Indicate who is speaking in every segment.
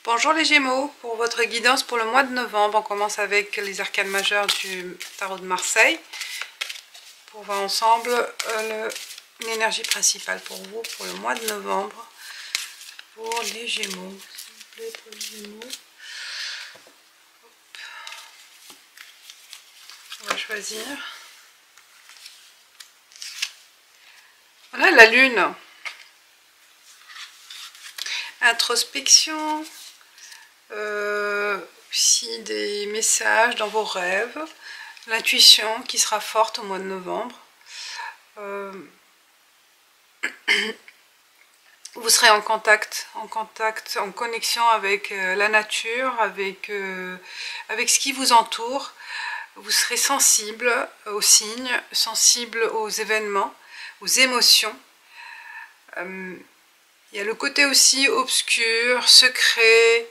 Speaker 1: Bonjour les Gémeaux, pour votre guidance pour le mois de novembre, on commence avec les arcanes majeures du tarot de Marseille pour voir ensemble l'énergie principale pour vous pour le mois de novembre pour les Gémeaux. S'il vous plaît, pour les Gémeaux. On va choisir. Voilà la lune. Introspection. Aussi des messages dans vos rêves, l'intuition qui sera forte au mois de novembre. Vous serez en contact, en connexion avec la nature, avec ce qui vous entoure. Vous serez sensible aux signes, sensible aux événements, aux émotions. Il y a le côté aussi obscur, secret.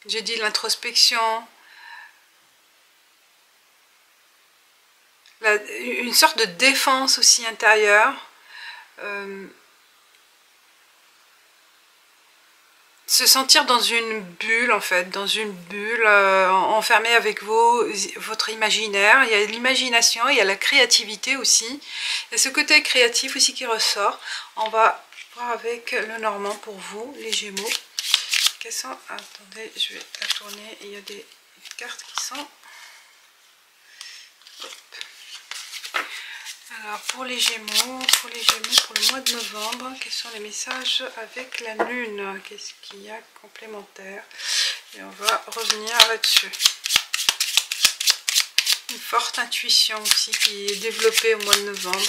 Speaker 1: J'ai dit l'introspection, une sorte de défense aussi intérieure, se sentir dans une bulle en fait, dans une bulle enfermée avec votre imaginaire. Il y a l'imagination, il y a la créativité aussi, il y a ce côté créatif aussi qui ressort. On va voir avec le normand pour vous, les Gémeaux. Quelles sont... Attendez, je vais la tourner. Il y a des cartes qui sont... Hop. Alors, pour les Gémeaux, pour le mois de novembre, quels sont les messages avec la Lune? Qu'est-ce qu'il y a complémentaire? Et on va revenir là-dessus. Une forte intuition aussi qui est développée au mois de novembre.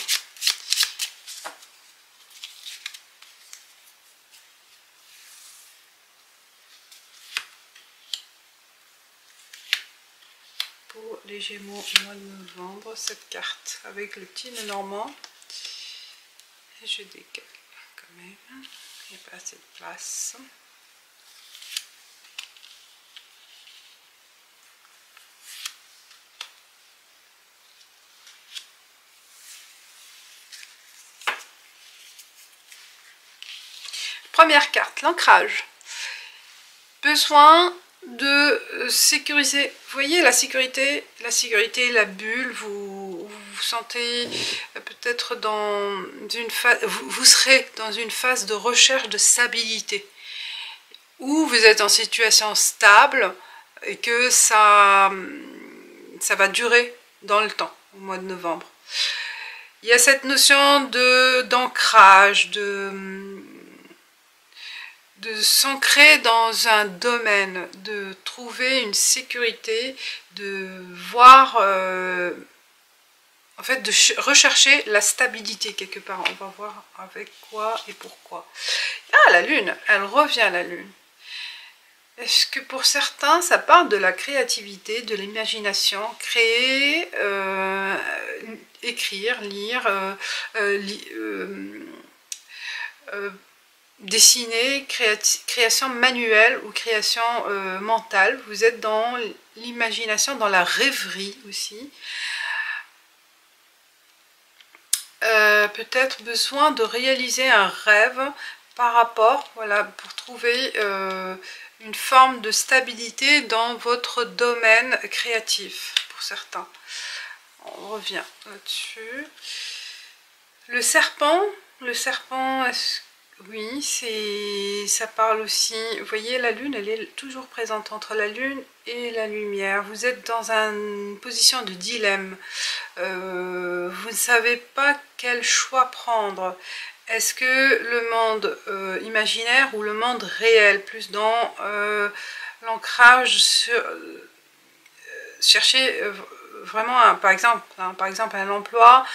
Speaker 1: Pour les Gémeaux au mois de novembre, cette carte avec le petit Lenormand. Et je décale quand même, il n'y a pas assez de place. Première carte, l'ancrage. Besoin de sécuriser. Vous voyez la sécurité, la bulle, vous sentez peut-être dans une phase, vous serez dans une phase de recherche de stabilité, où vous êtes en situation stable et que ça va durer dans le temps, au mois de novembre. Il y a cette notion d'ancrage, de s'ancrer dans un domaine, de trouver une sécurité, de voir, en fait, de rechercher la stabilité quelque part. On va voir avec quoi et pourquoi. Ah, la Lune, elle revient la Lune. Est-ce que pour certains, ça part de la créativité, de l'imagination, créer, écrire, lire, dessiner, création manuelle ou création mentale. Vous êtes dans l'imagination, dans la rêverie aussi. Peut-être besoin de réaliser un rêve par rapport, voilà, pour trouver une forme de stabilité dans votre domaine créatif, pour certains. On revient là-dessus. Le serpent, oui, ça parle aussi, vous voyez la lune, elle est toujours présente entre la lune et la lumière. Vous êtes dans une position de dilemme, vous ne savez pas quel choix prendre. Est-ce que le monde imaginaire ou le monde réel, plus dans l'ancrage sur... chercher... vraiment par exemple un emploi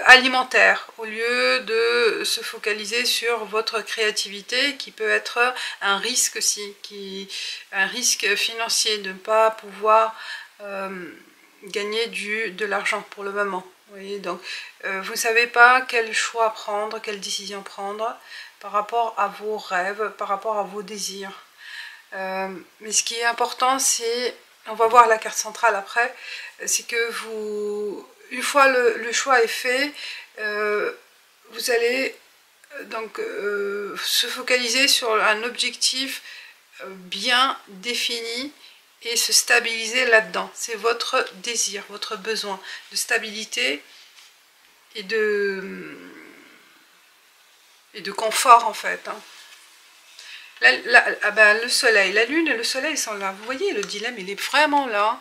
Speaker 1: alimentaire au lieu de se focaliser sur votre créativité qui peut être un risque aussi, un risque financier de ne pas pouvoir gagner de l'argent pour le moment. Vous voyez, donc vous ne savez pas quel choix prendre, quelle décision prendre par rapport à vos rêves, par rapport à vos désirs. Mais ce qui est important, c'est, on va voir la carte centrale après, c'est que une fois le choix est fait, vous allez Donc se focaliser sur un objectif bien défini et se stabiliser là-dedans. C'est votre désir, votre besoin de stabilité et de confort en fait. Hein. Ah ben, le soleil, la lune et le soleil sont là. Vous voyez, le dilemme, il est vraiment là.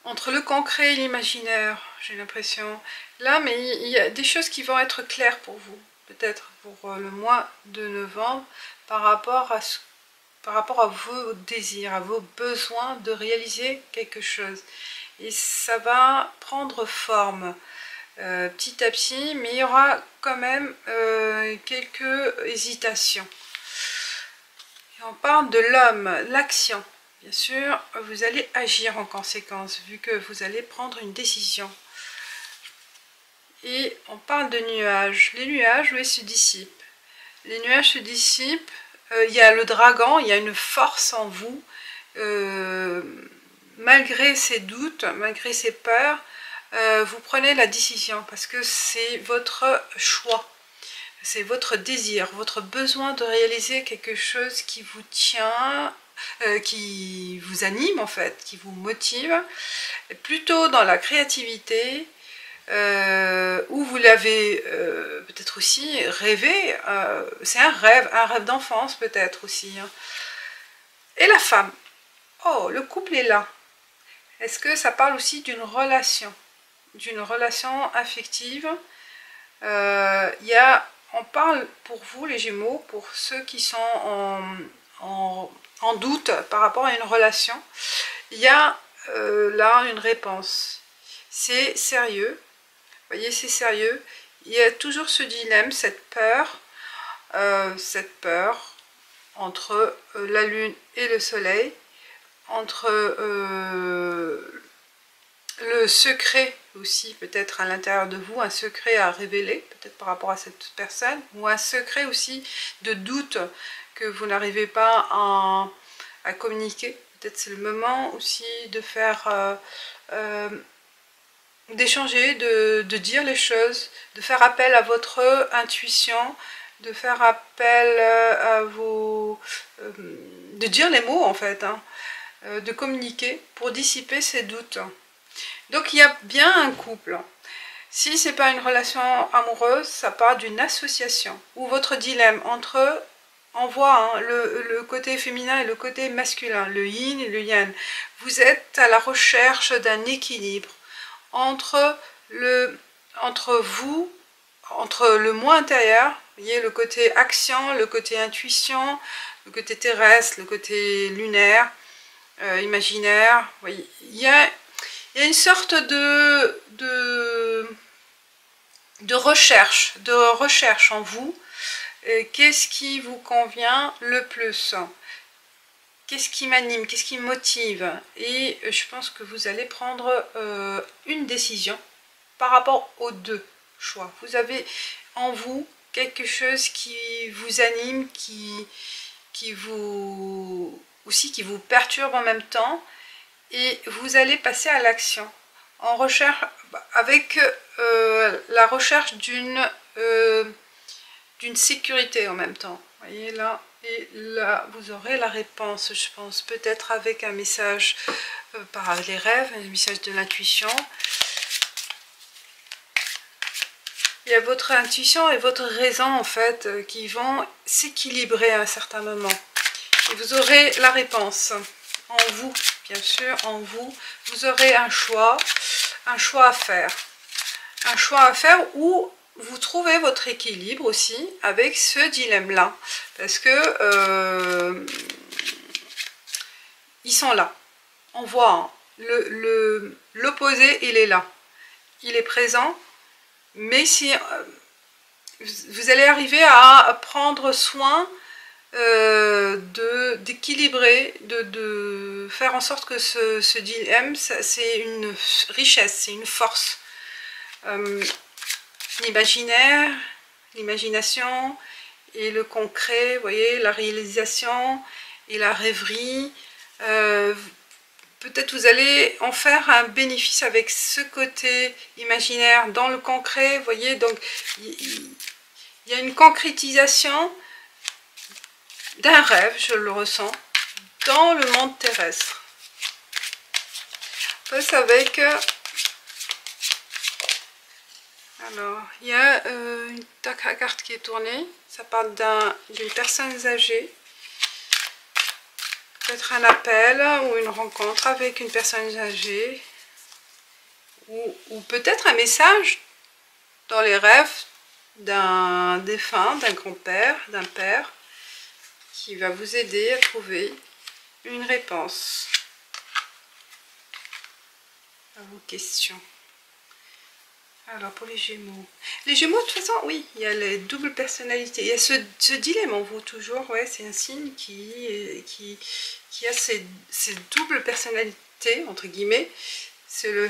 Speaker 1: Entre le concret et l'imaginaire, j'ai l'impression. Là, mais il y a des choses qui vont être claires pour vous. Peut-être pour le mois de novembre, par rapport à vos désirs, à vos besoins de réaliser quelque chose. Et ça va prendre forme petit à petit, mais il y aura quand même quelques hésitations. Et on parle de l'homme, l'action. Bien sûr, vous allez agir en conséquence, vu que vous allez prendre une décision. Et on parle de nuages. Les nuages, oui, se dissipent. Les nuages se dissipent. Il y a le dragon, il y a une force en vous. Malgré ces doutes, malgré ces peurs, vous prenez la décision parce que c'est votre choix. C'est votre désir, votre besoin de réaliser quelque chose qui vous tient, qui vous anime en fait, qui vous motive, plutôt dans la créativité, où vous l'avez peut-être aussi rêvé, c'est un rêve d'enfance peut-être aussi. Hein. Et la femme, oh, le couple est là. Est-ce que ça parle aussi d'une relation affective? On parle pour vous les Gémeaux, pour ceux qui sont en doute par rapport à une relation, il y a là une réponse. C'est sérieux, vous voyez, c'est sérieux. Il y a toujours ce dilemme, cette peur entre la lune et le soleil, entre le secret aussi, peut-être à l'intérieur de vous, un secret à révéler, peut-être par rapport à cette personne, ou un secret aussi de doute que vous n'arrivez pas à communiquer. Peut-être c'est le moment aussi de faire, d'échanger, de dire les choses, de faire appel à votre intuition, de faire appel à vos... de dire les mots en fait, hein, de communiquer pour dissiper ces doutes. Donc il y a bien un couple. Si ce n'est pas une relation amoureuse, ça part d'une association. Ou votre dilemme entre, on voit hein, le côté féminin et le côté masculin, le yin et le yang. Vous êtes à la recherche d'un équilibre entre vous, entre le moi intérieur, vous voyez, le côté action, le côté intuition, le côté terrestre, le côté lunaire, imaginaire. Vous voyez, il y a une sorte de recherche en vous. Qu'est-ce qui vous convient le plus? Qu'est-ce qui m'anime? Qu'est-ce qui me motive? Et je pense que vous allez prendre une décision par rapport aux deux choix. Vous avez en vous quelque chose qui vous anime, qui vous perturbe en même temps. Et vous allez passer à l'action en recherche, avec la recherche d'une sécurité en même temps. Vous voyez là, et là vous aurez la réponse, je pense, peut-être avec un message par les rêves, un message de l'intuition. Il y a votre intuition et votre raison en fait qui vont s'équilibrer à un certain moment. Et vous aurez la réponse en vous. Bien sûr, en vous, vous aurez un choix à faire. Un choix à faire où vous trouvez votre équilibre aussi avec ce dilemme-là. Parce que ils sont là. On voit, hein, l'opposé, il est là. Il est présent. Mais si vous allez arriver à prendre soin d'équilibrer, de faire en sorte que ce dilemme, c'est une richesse, c'est une force. L'imaginaire, l'imagination et le concret, vous voyez, la réalisation et la rêverie. peut-être vous allez en faire un bénéfice avec ce côté imaginaire dans le concret, vous voyez, donc il y a une concrétisation d'un rêve, je le ressens, dans le monde terrestre. On passe avec... alors, il y a une carte qui est tournée, ça parle d'une personne âgée. Peut-être un appel ou une rencontre avec une personne âgée, ou peut-être un message dans les rêves d'un défunt, d'un grand-père, d'un père, qui va vous aider à trouver une réponse à vos questions. Alors pour les Gémeaux. Les Gémeaux, de toute façon, oui, il y a les doubles personnalités. Il y a ce dilemme en vous toujours, ouais, c'est un signe qui a ces doubles personnalités, entre guillemets. C'est le...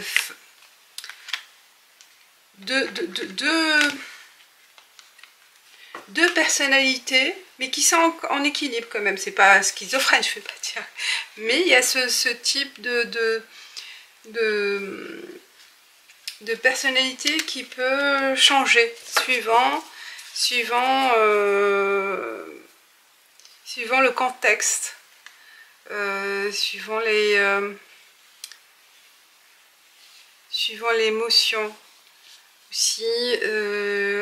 Speaker 1: deux personnalités, mais qui sont en équilibre quand même. C'est pas schizophrène, je ne vais pas dire. Mais il y a ce type de personnalité qui peut changer suivant le contexte, suivant l'émotion aussi,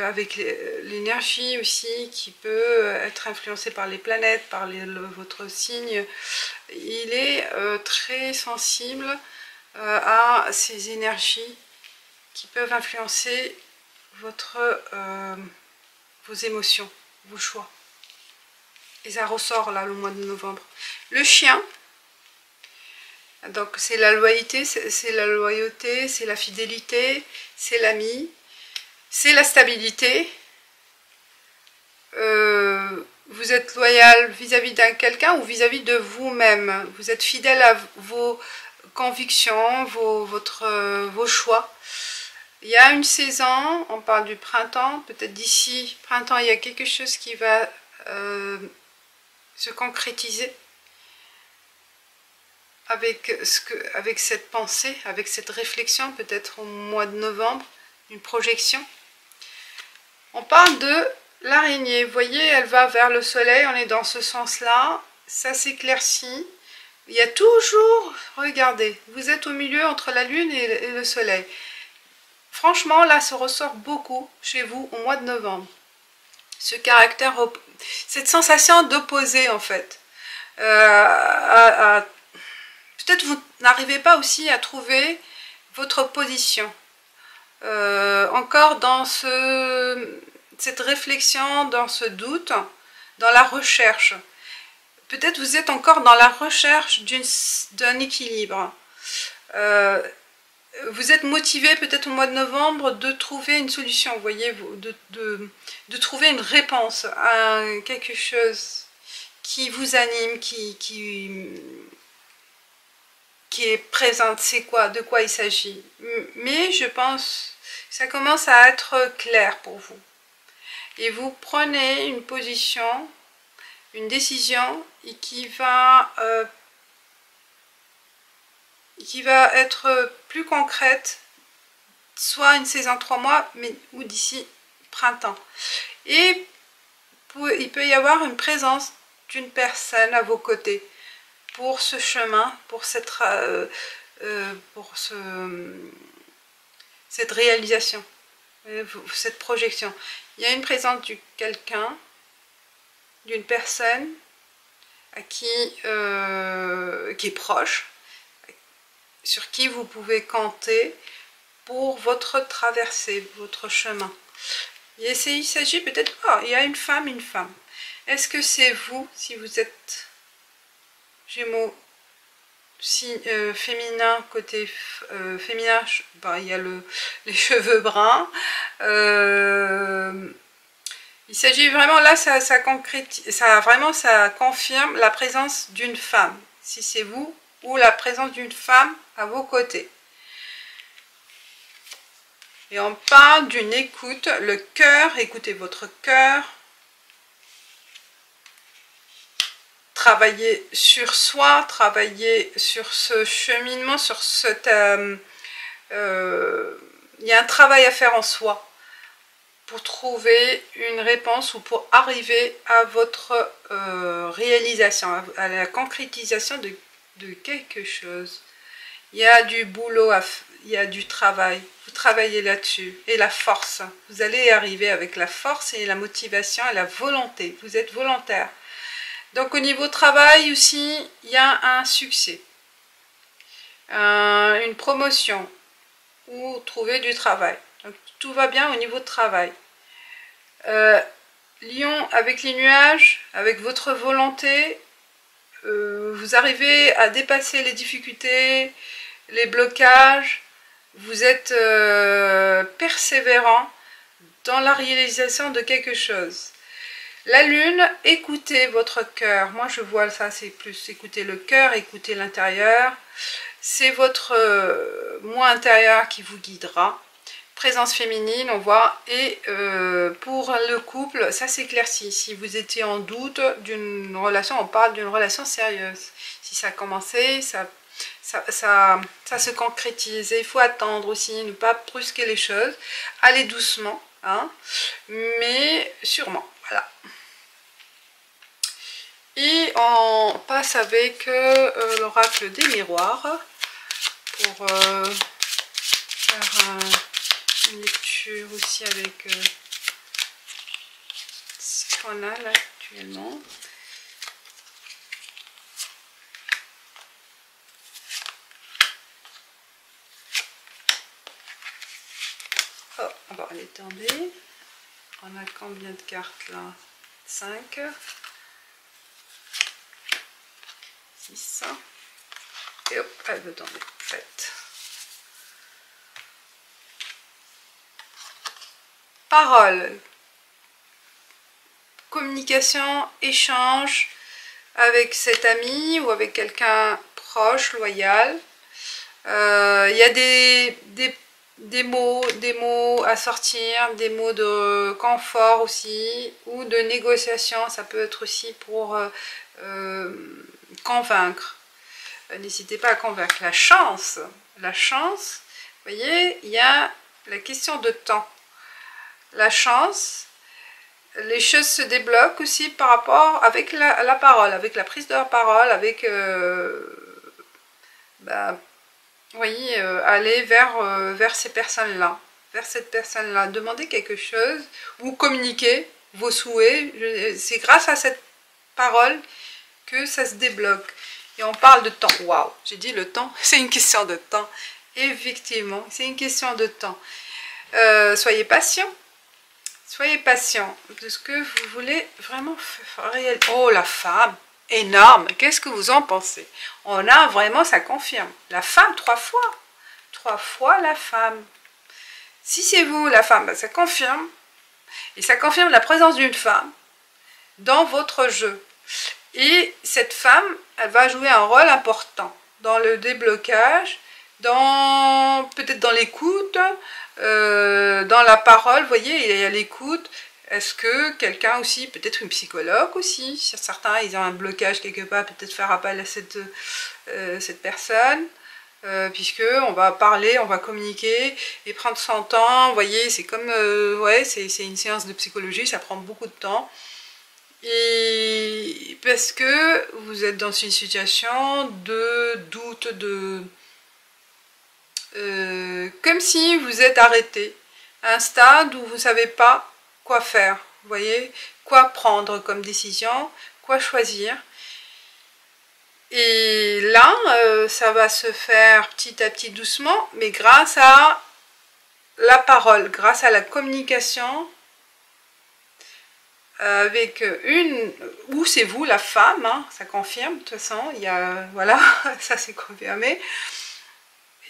Speaker 1: avec l'énergie aussi qui peut être influencée par les planètes, par votre signe. Il est très sensible à ces énergies qui peuvent influencer vos émotions, vos choix. Et ça ressort là le mois de novembre. Le chien, donc c'est la loyauté, c'est la fidélité, c'est l'ami, c'est la stabilité. Vous êtes loyal vis-à-vis d'un quelqu'un ou vis-à-vis de vous-même. Vous êtes fidèle à vos convictions, vos choix. Il y a une saison, on parle du printemps, peut-être d'ici printemps, il y a quelque chose qui va se concrétiser avec cette pensée, avec cette réflexion, peut-être au mois de novembre, une projection. On parle de l'araignée, vous voyez, elle va vers le soleil, on est dans ce sens-là, ça s'éclaircit. Il y a toujours, regardez, vous êtes au milieu entre la lune et le soleil. Franchement, là, ça ressort beaucoup chez vous au mois de novembre. Ce caractère, cette sensation d'opposé, en fait. Peut-être vous n'arrivez pas aussi à trouver votre position. Encore dans cette réflexion, dans ce doute, dans la recherche. Peut-être vous êtes encore dans la recherche d'un équilibre. Vous êtes motivé peut-être au mois de novembre de trouver une solution, vous voyez, de trouver une réponse à quelque chose qui vous anime, qui est présente. C'est quoi, de quoi il s'agit. Mais je pense que ça commence à être clair pour vous. Et vous prenez une position, une décision et qui va être plus concrète, soit une saison 3 mois, ou d'ici printemps. Et il peut y avoir une présence d'une personne à vos côtés pour ce chemin, pour cette réalisation, cette projection. Il y a une présence de quelqu'un, d'une personne à qui est proche, sur qui vous pouvez compter pour votre traversée, votre chemin. Et il s'agit peut-être... Oh, il y a une femme. Est-ce que c'est vous, si vous êtes Gémeaux, féminin, côté féminin, il y a les cheveux bruns. Il s'agit vraiment, là, ça confirme la présence d'une femme, si c'est vous, ou la présence d'une femme à vos côtés. Et on parle d'une écoute, le cœur, écoutez votre cœur. travailler sur soi, travailler sur ce cheminement, sur cette... il y a un travail à faire en soi pour trouver une réponse ou pour arriver à votre réalisation, à la concrétisation de quelque chose. Il y a du boulot, il y a du travail, vous travaillez là-dessus, et la force. Vous allez y arriver avec la force et la motivation et la volonté, vous êtes volontaire. Donc au niveau travail aussi, il y a un succès, une promotion, ou trouver du travail. Donc tout va bien au niveau de travail. Lion, avec les nuages, avec votre volonté, vous arrivez à dépasser les difficultés, les blocages, vous êtes persévérant dans la réalisation de quelque chose. La lune, écoutez votre cœur. Moi je vois ça, c'est plus écouter le cœur, écouter l'intérieur. C'est votre moi intérieur qui vous guidera. Présence féminine, on voit. Et pour le couple, ça s'éclaircit. Si vous étiez en doute d'une relation, on parle d'une relation sérieuse. Si ça a commencé, ça se concrétise. Et il faut attendre aussi, ne pas brusquer les choses. Aller doucement, hein, mais sûrement. Voilà. Et on passe avec l'oracle des miroirs pour faire une lecture aussi avec ce qu'on a là actuellement. Oh, on va aller tomber. On a combien de cartes là? 5. 6. Et hop, elle veut tomber. 7. Parole. Communication, échange avec cet ami ou avec quelqu'un proche, loyal. Il y a des mots à sortir, des mots de confort aussi, ou de négociation. Ça peut être aussi pour convaincre. N'hésitez pas à convaincre. La chance, vous voyez, il y a la question de temps. La chance, les choses se débloquent aussi par rapport avec la parole, avec la prise de la parole, avec vous voyez, aller vers ces personnes-là, vers cette personne-là, demander quelque chose ou communiquer vos souhaits. C'est grâce à cette parole que ça se débloque. Et on parle de temps. Waouh, j'ai dit le temps, c'est une question de temps. Effectivement, c'est une question de temps. Soyez patient. Soyez patient de ce que vous voulez vraiment faire réel. Oh, la femme, énorme. Qu'est-ce que vous en pensez? On a vraiment, ça confirme. La femme, 3 fois. 3 fois la femme. Si c'est vous, la femme, ben, ça confirme. Et ça confirme la présence d'une femme dans votre jeu. Et cette femme, elle va jouer un rôle important dans le déblocage, peut-être dans l'écoute, dans la parole, vous voyez, il y a l'écoute. Est-ce que quelqu'un aussi, peut-être une psychologue aussi, certains ils ont un blocage quelque part, peut-être faire appel à cette personne, puisque on va parler, on va communiquer et prendre son temps, vous voyez, c'est comme, ouais, c'est une séance de psychologie, ça prend beaucoup de temps. Et parce que vous êtes dans une situation de doute, comme si vous êtes arrêté à un stade où vous ne savez pas quoi faire, vous voyez, quoi prendre comme décision, quoi choisir. Et là, ça va se faire petit à petit, doucement, mais grâce à la parole, grâce à la communication avec ou c'est vous, la femme, hein, ça confirme, de toute façon, il y a, voilà, ça c'est confirmé.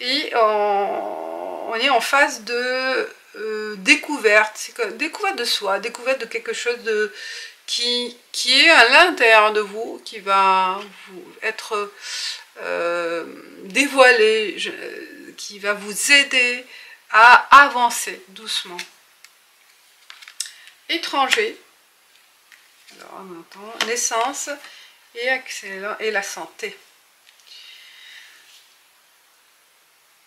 Speaker 1: Et on est en phase de découverte, découverte de soi, découverte de quelque chose qui est à l'intérieur de vous, qui va vous être dévoilé, qui va vous aider à avancer doucement. Étranger, alors on entend, naissance, et excellent, et la santé.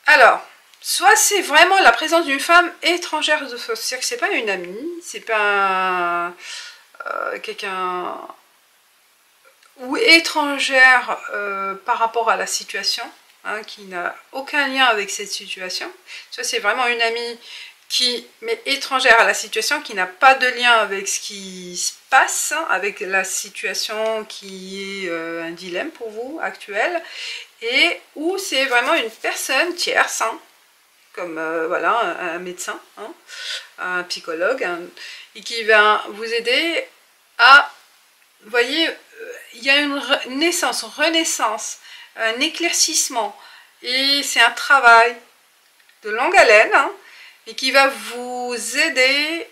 Speaker 1: Alors, soit c'est vraiment la présence d'une femme étrangère, c'est-à-dire que c'est pas une amie, c'est pas quelqu'un ou étrangère par rapport à la situation, hein, qui n'a aucun lien avec cette situation. Soit c'est vraiment une amie qui mais étrangère à la situation, qui n'a pas de lien avec ce qui se passe, avec la situation qui est un dilemme pour vous actuel, et où c'est vraiment une personne tierce, hein, comme voilà, un médecin, hein, un psychologue, et qui va vous aider à, vous voyez, il y a une naissance, une renaissance, un éclaircissement, et c'est un travail de longue haleine, hein, et qui va vous aider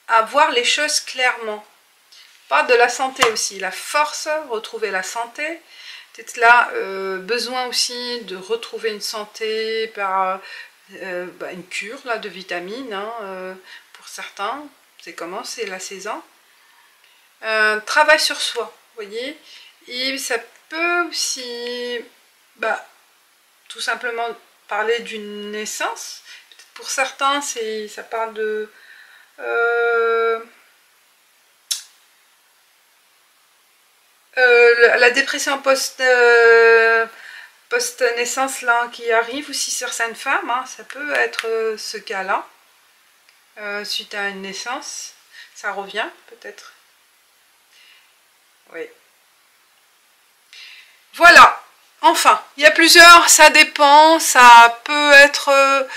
Speaker 1: à voir les choses clairement. On parle de la santé aussi, la force, retrouver la santé. Peut-être là, besoin aussi de retrouver une santé par une cure là, de vitamines, hein, pour certains. C'est comment, c'est la saison. Travail sur soi, vous voyez. Et ça peut aussi, tout simplement parler d'une naissance. Pour certains, ça parle de la dépression post-naissance là qui arrive aussi sur certaines femmes, hein, ça peut être ce cas-là, suite à une naissance, ça revient peut-être. Oui. Voilà. Enfin, il y a plusieurs, ça dépend, ça peut être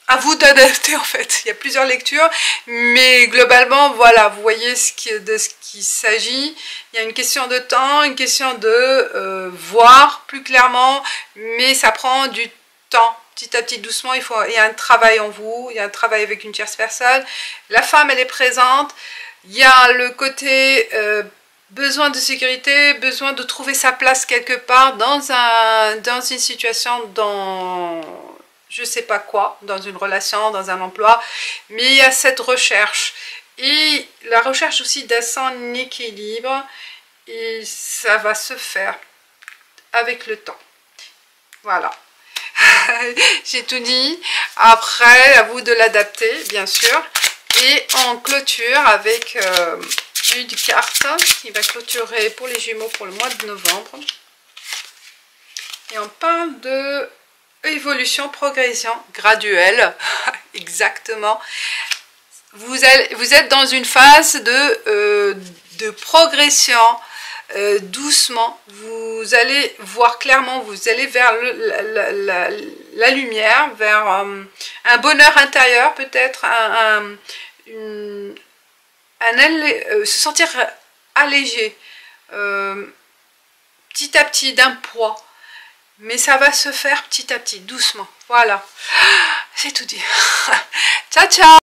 Speaker 1: à vous d'adapter en fait. Il y a plusieurs lectures, mais globalement, voilà, vous voyez de ce qu'il s'agit. Il y a une question de temps, une question de voir plus clairement, mais ça prend du temps. Petit à petit, doucement, il y a un travail en vous, il y a un travail avec une tierce personne. La femme, elle est présente. Il y a le côté besoin de sécurité, besoin de trouver sa place quelque part dans une situation, dans je sais pas quoi, dans une relation, dans un emploi, mais il y a cette recherche. Et la recherche aussi d'un équilibre, et ça va se faire avec le temps. Voilà. J'ai tout dit. Après, à vous de l'adapter, bien sûr. Et on clôture avec une carte qui va clôturer pour les Gémeaux pour le mois de novembre. Et on parle de évolution, progression graduelle. Exactement. Vous êtes dans une phase de progression. Doucement, vous allez voir clairement, vous allez vers la lumière, vers un bonheur intérieur peut-être, se sentir allégé, petit à petit d'un poids, mais ça va se faire petit à petit, doucement, voilà, c'est tout dit. Ciao ciao.